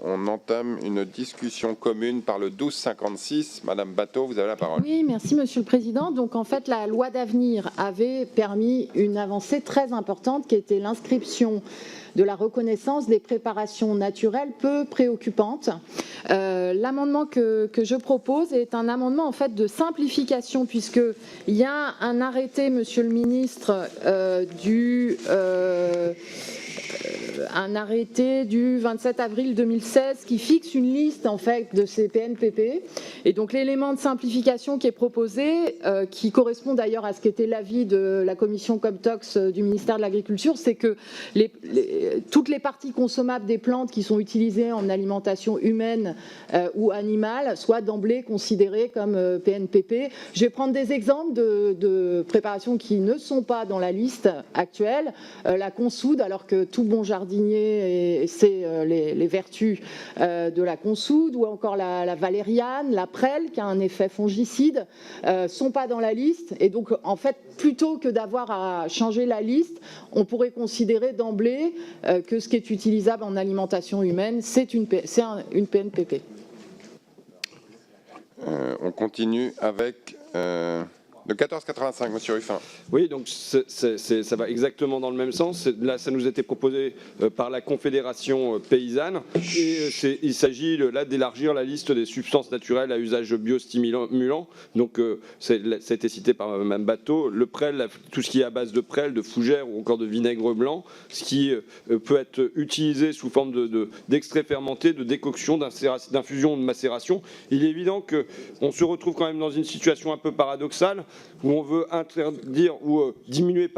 on entame une discussion commune par le 1256. Madame Batho, vous avez la parole. Oui, merci Monsieur le Président. Donc en fait, la loi d'avenir avait permis une avancée très importante qui était l'inscription de la reconnaissance des préparations naturelles peu préoccupantes. L'amendement que je propose est un amendement en fait de simplification, puisqu'il y a un arrêté, Monsieur le Ministre, un arrêté du 27 avril 2016 qui fixe une liste en fait de ces PNPP. Et donc l'élément de simplification qui est proposé, qui correspond d'ailleurs à ce qu'était l'avis de la commission Comtox du ministère de l'Agriculture, c'est que toutes les parties consommables des plantes qui sont utilisées en alimentation humaine ou animale soient d'emblée considérées comme PNPP. Je vais prendre des exemples de préparations qui ne sont pas dans la liste actuelle. La consoude, alors que tout bon jardinier sait les vertus de la consoude, ou encore la valériane, la prêle qui a un effet fongicide, sont pas dans la liste. Et donc en fait, plutôt que d'avoir à changer la liste, on pourrait considérer d'emblée que ce qui est utilisable en alimentation humaine, c'est une PNPP. On continue avec le 1485, Monsieur Ruffin. Oui, donc ça va exactement dans le même sens. Là, ça nous était proposé par la Confédération paysanne. Et il s'agit là d'élargir la liste des substances naturelles à usage biostimulant. Donc, ça a été cité par Mme Batho. Le prêle, tout ce qui est à base de prêle, de fougère ou encore de vinaigre blanc, ce qui peut être utilisé sous forme d'extrait fermenté, de décoction, d'infusion, de macération. Il est évident qu'on se retrouve quand même dans une situation un peu paradoxale, où on veut interdire ou diminuer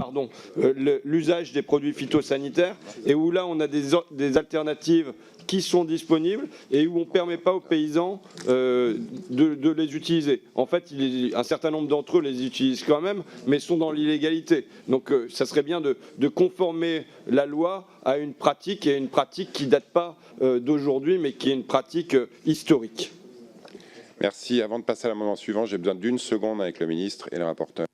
l'usage des produits phytosanitaires, et où là on a des alternatives qui sont disponibles et où on ne permet pas aux paysans de les utiliser. En fait, un certain nombre d'entre eux les utilisent quand même, mais sont dans l'illégalité. Donc ça serait bien de conformer la loi à une pratique, et une pratique qui ne date pas d'aujourd'hui, mais qui est une pratique historique. Merci. Avant de passer à l'amendement suivant, j'ai besoin d'une seconde avec le ministre et le rapporteur.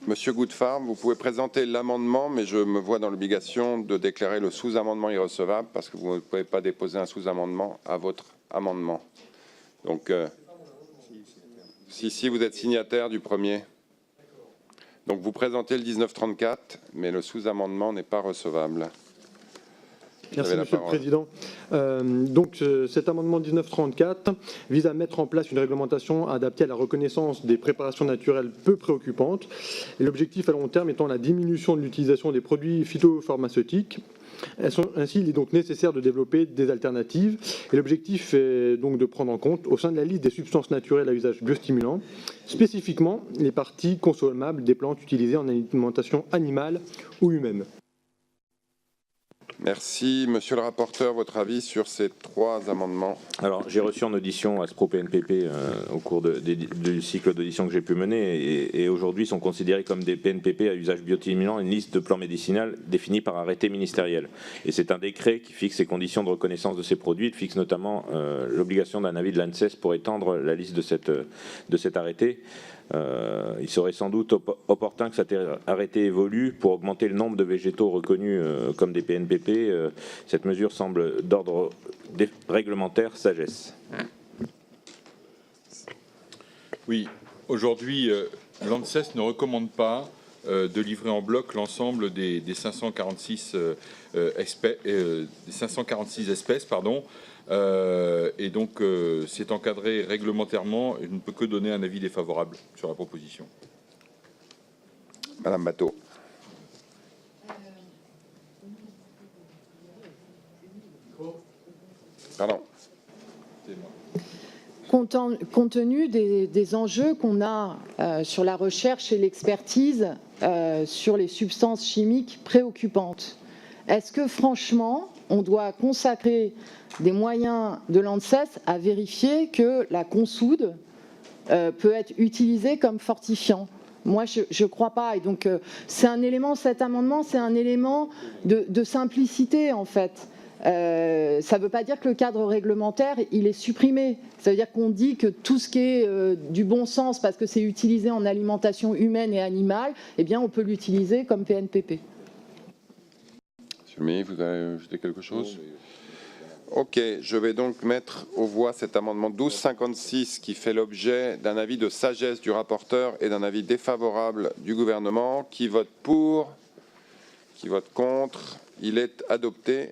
Monsieur Goudfarb, vous pouvez présenter l'amendement, mais je me vois dans l'obligation de déclarer le sous-amendement irrecevable parce que vous ne pouvez pas déposer un sous-amendement à votre amendement. Donc, si vous êtes signataire du premier. Donc, vous présentez le 1934, mais le sous-amendement n'est pas recevable. Merci Monsieur le Président. Cet amendement 1934 vise à mettre en place une réglementation adaptée à la reconnaissance des préparations naturelles peu préoccupantes. L'objectif à long terme étant la diminution de l'utilisation des produits phytopharmaceutiques. Ainsi, il est donc nécessaire de développer des alternatives. Et l'objectif est donc de prendre en compte, au sein de la liste des substances naturelles à usage biostimulant, spécifiquement les parties consommables des plantes utilisées en alimentation animale ou humaine. Merci. Monsieur le rapporteur, votre avis sur ces trois amendements? Alors, j'ai reçu en audition Aspro PNPP au cours du cycle d'audition que j'ai pu mener, et aujourd'hui sont considérés comme des PNPP à usage biostimulant, une liste de plans médicinaux définie par arrêté ministériel. Et c'est un décret qui fixe les conditions de reconnaissance de ces produits. Il fixe notamment l'obligation d'un avis de l'ANSES pour étendre la liste de cet arrêté. Il serait sans doute opportun que cet arrêté évolue pour augmenter le nombre de végétaux reconnus comme des PNPP. Cette mesure semble d'ordre réglementaire, sagesse. Oui, aujourd'hui, l'ANSES ne recommande pas de livrer en bloc l'ensemble des 546 espèces. Et donc, c'est encadré réglementairement. Je ne peux que donner un avis défavorable sur la proposition. Madame Batho. Pardon. Compte tenu des enjeux qu'on a sur la recherche et l'expertise sur les substances chimiques préoccupantes, est-ce que franchement, on doit consacrer des moyens de l'ANSES à vérifier que la consoude peut être utilisée comme fortifiant? Moi, je ne crois pas. Et donc, c'est un élément, cet amendement, c'est un élément de simplicité, en fait. Ça ne veut pas dire que le cadre réglementaire, il est supprimé. Ça veut dire qu'on dit que tout ce qui est du bon sens, parce que c'est utilisé en alimentation humaine et animale, eh bien, on peut l'utiliser comme PNPP. Monsieur le ministre, vous avez ajouté quelque chose? Ok, je vais donc mettre aux voix cet amendement 1256 qui fait l'objet d'un avis de sagesse du rapporteur et d'un avis défavorable du gouvernement. Qui vote pour? Qui vote contre? Il est adopté.